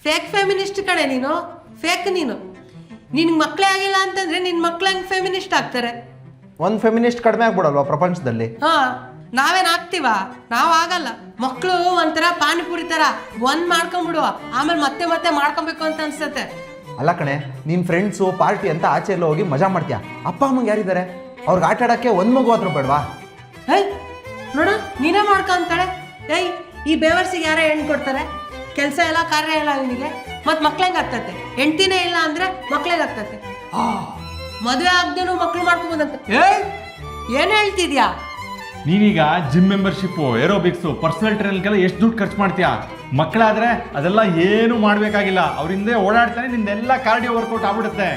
Fake feminist ಕಡೆ ನೀನು, fake ನೀನು. ನಿನ್ಗೆ ಮಕ್ಕಳೇ ಆಗಿಲ್ಲ ಅಂತಂದ್ರೆ ನಿನ್ನ ಮಕ್ಳು ಹೆಂಗೆ ಫೆಮಿನಿಸ್ಟ್ ಆಗ್ತಾರೆ? ಒಂದು ಫೆಮಿನಿಸ್ಟ್ ಕಡಿಮೆ ಆಗ್ಬಿಡಲ್ವಾ ಪ್ರಪಂಚದಲ್ಲಿ? ನಾವೇನು ಆಗ್ತೀವ? ನಾವು ಆಗಲ್ಲ. ಮಕ್ಕಳು ಒಂಥರ ಪಾನಿಪುರಿ ಥರ ಒಂದ್ ಮಾಡ್ಕೊಂಬಿಡುವ, ಆಮೇಲೆ ಮತ್ತೆ ಮತ್ತೆ ಮಾಡ್ಕೊಬೇಕು ಅಂತ ಅನ್ಸತ್ತೆ. ಅಲ್ಲ ಕಣೆ, ನಿನ್ನ ಫ್ರೆಂಡ್ಸು ಪಾರ್ಟಿ ಅಂತ ಆಚೆ ಎಲ್ಲ ಹೋಗಿ ಮಜಾ ಮಾಡ್ತೀಯ. ಅಪ್ಪ ಅಮ್ಮಂಗೆ ಯಾರಿದ್ದಾರೆ? ಅವ್ರಿಗೆ ಆಟ ಆಡೋಕ್ಕೆ ಒಂದು ಮಗು ಆದ್ರೂ ಬೇಡವಾ? ಏಯ್ ನೋಡ, ನೀನೇ ಮಾಡ್ಕೊಂತಾಳೆ. ಏಯ್ ಈ ಬೇವರ್ಸಿಗೆ ಯಾರೇ ಹೆಣ್ಣು ಕೊಡ್ತಾರೆ? ಕೆಲಸ ಎಲ್ಲ ಕಾರ್ಯ ಇಲ್ಲ ಇವನಿಗೆ, ಮತ್ತು ಮಕ್ಳಿಗೆ ಆಗ್ತತೆ. ಹೆಂಡ್ತಿನೇ ಇಲ್ಲ ಅಂದ್ರೆ ಮಕ್ಳಿಗೆ ಆಗ್ತತೆ. ಮದುವೆ ಆಗ್ದೇನು ಮಕ್ಳು ಮಾಡ್ಕೊಬೋದಂತ. ಏನು ಹೇಳ್ತಿದ್ಯಾ ನೀನೀಗ? ಜಿಮ್ ಮೆಂಬರ್ಶಿಪ್ಪು, ಏರೋಬಿಕ್ಸು, ಪರ್ಸನಲ್ ಟ್ರೈನರ್ಗೆಲ್ಲ ಎಷ್ಟು ದುಡ್ಡು ಖರ್ಚು ಮಾಡ್ತೀಯಾ? ಮಕ್ಕಳಾದ್ರೆ ಅದೆಲ್ಲ ಏನು ಮಾಡಬೇಕಾಗಿಲ್ಲ, ಅವರಿಂದ ಓಡಾಡ್ತಾನೆ ನಿಂದೆಲ್ಲ ಕಾರ್ಡಿಯೋ ವರ್ಕೌಟ್ ಆಗ್ಬಿಡುತ್ತೆ.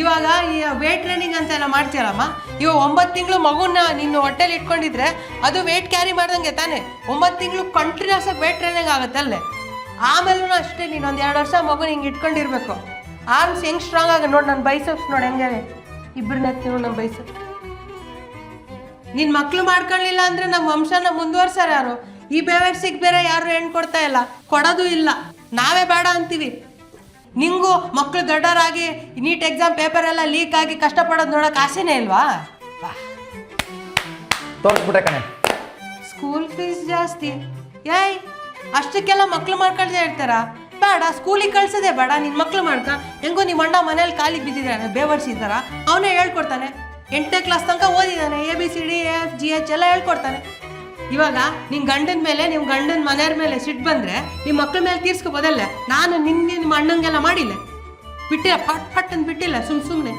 ಇವಾಗ ಈ ವೇಟ್ ಟ್ರೈನಿಂಗ್ ಅಂತ ಎಲ್ಲ ಮಾಡ್ತೀಯಲ್ಲಮ್ಮ, ಇವಾಗ 9 ತಿಂಗಳು ಮಗುನ ನಿನ್ನ ಹೊಟ್ಟೆಲಿ ಇಟ್ಕೊಂಡಿದ್ರೆ ಅದು ವೇಟ್ ಕ್ಯಾರಿ ಮಾಡ್ದಂಗೆ ತಾನೆ. 9 ತಿಂಗಳು ಕಂಟಿನ್ಯೂಸ್ ಆಗಿ ವೇಟ್ ಟ್ರೈನಿಂಗ್ ಆಗುತ್ತೆ ಅಲ್ಲೇ. ಆಮೇಲೂ ಅಷ್ಟೇ, ನೀನು ಒಂದು 2 ವರ್ಷ ಮಗು ಹಿಂಗೆ ಇಟ್ಕೊಂಡಿರ್ಬೇಕು. ಆರ್ಮ್ಸ್ ಹೆಂಗೆ ಸ್ಟ್ರಾಂಗ್ ಆಗ ನೋಡಿ, ನನ್ನ ಬೈಸಪ್ಸ್ ನೋಡಿ ಹೆಂಗೆ ಇಬ್ಬರನ್ನ ಎತ್ತೀವಿ ನಮ್ಮ ಬೈಸಪ್. ನಿನ್ನ ಮಕ್ಳು ಮಾಡ್ಕೊಳ್ಳಿಲ್ಲ ಅಂದ್ರೆ ನಮ್ಮ ವಂಶನ ಮುಂದುವರ್ಸಾರ ಯಾರು? ಈ ಬೇವರ್ಸಿಗೆ ಬೇರೆ ಯಾರು ಹೆಣ್ಣು ಕೊಡ್ತಾ ಇಲ್ಲ, ಕೊಡೋದು ಇಲ್ಲ. ನಾವೇ ಬೇಡ ಅಂತೀವಿ. ನಿಂಗೂ ಮಕ್ಕಳು ದೊಡ್ಡವರಾಗಿ ನೀಟ್ ಎಕ್ಸಾಮ್ ಪೇಪರ್ ಎಲ್ಲ ಲೀಕ್ ಆಗಿ ಕಷ್ಟಪಡೋದು ನೋಡೋಕೆ ಆಸೆನೇ ಇಲ್ವಾ? ತೋರಿಸ್ಬಿಟ್ಟೆ ಕಣೆ. ಸ್ಕೂಲ್ ಫೀಸ್ ಜಾಸ್ತಿ. ಏಯ್ ಅಷ್ಟಕ್ಕೆಲ್ಲ ಮಕ್ಳು ಮಾಡ್ಕೊಳ್ತಾ ಇರ್ತಾರ? ಬೇಡ, ಸ್ಕೂಲಿಗೆ ಕಳ್ಸೋದೇ ಬೇಡ. ನಿನ್ನ ಮಕ್ಳು ಮಾಡ್ಕ. ಹೆಂಗೋ ನಿಮ್ಮ ಅಣ್ಣ ಮನೇಲಿ ಕಾಲಿಗೆ ಬಿದ್ದಿದ್ದಾನೆ, ಬೇವರ್ಸಿದಾರ, ಅವನೇ ಹೇಳ್ಕೊಡ್ತಾನೆ. 8ನೇ ಕ್ಲಾಸ್ ತನಕ ಓದಿದ್ದಾನೆ. ABCD AF GH ಎಲ್ಲ ಹೇಳ್ಕೊಡ್ತಾನೆ. ಇವಾಗ ನಿಮ್ಮ ಗಂಡನ ಮೇಲೆ, ನಿಮ್ಮ ಗಂಡನ ಮನೆಯವ್ರ ಮೇಲೆ ಸಿಟ್ಟು ಬಂದರೆ ನಿಮ್ಮ ಮಕ್ಳ ಮೇಲೆ ತೀರ್ಸ್ಕೊಬೋದಲ್ಲ? ನಾನು ನಿಮ್ಮ ಅಣ್ಣಂಗೆಲ್ಲ ಮಾಡಿಲ್ಲ, ಬಿಟ್ಟಿಲ್ಲ, ಪಟ್ ಅಂತ ಬಿಟ್ಟಿಲ್ಲ. ಸುಮ್ಮನೆ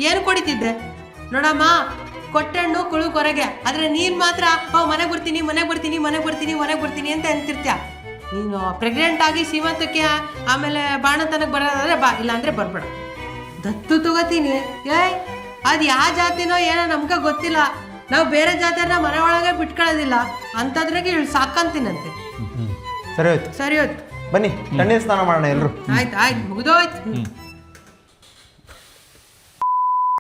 ಏನು ಕೊಡಿತಿದ್ದೆ ನೋಡಮ್ಮ, ಕೊಟ್ಟಣ್ಣು ಕುಳು ಕೊರಗೆ. ಆದರೆ ನೀನು ಮಾತ್ರ ಮನೆಗೆ ಬರ್ತೀನಿ ಅಂತ ಅಂತಿರ್ತೀಯ. ನೀನು ಪ್ರೆಗ್ನೆಂಟ್ ಆಗಿ ಸೀಮಂತಕ್ಕೆ ಆಮೇಲೆ ಬಾಣತನಕ್ಕೆ ಬರೋದಾದ್ರೆ ಬಾ, ಇಲ್ಲಾಂದರೆ ಬರ್ಬೇಡ. ದತ್ತು ತಗೋತೀನಿ. ಏಯ್ ಅದು ಯಾವ ಜಾತಿನೋ ಏನೋ ನಮ್ಗೆ ಗೊತ್ತಿಲ್ಲ. ನಾವು ಬೇರೆ ಜಾತಿಯನ್ನ ಮನೆ ಒಳಗೆ ಬಿಟ್ಕೊಳ್ಳೋದಿಲ್ಲ. ಅಂಥದ್ರಾಗೆ ಇಳು ಸಾಕಂತೀನಂತೆ. ಸರಿ ಹೋಯ್ತು ಸರಿ ಹೋಯ್ತು, ಬನ್ನಿ ತಣ್ಣೀರು ಸ್ನಾನ ಮಾಡೋಣ ಎಲ್ಲರೂ. ಆಯ್ತು ಮುಗಿದೋಯ್ತು.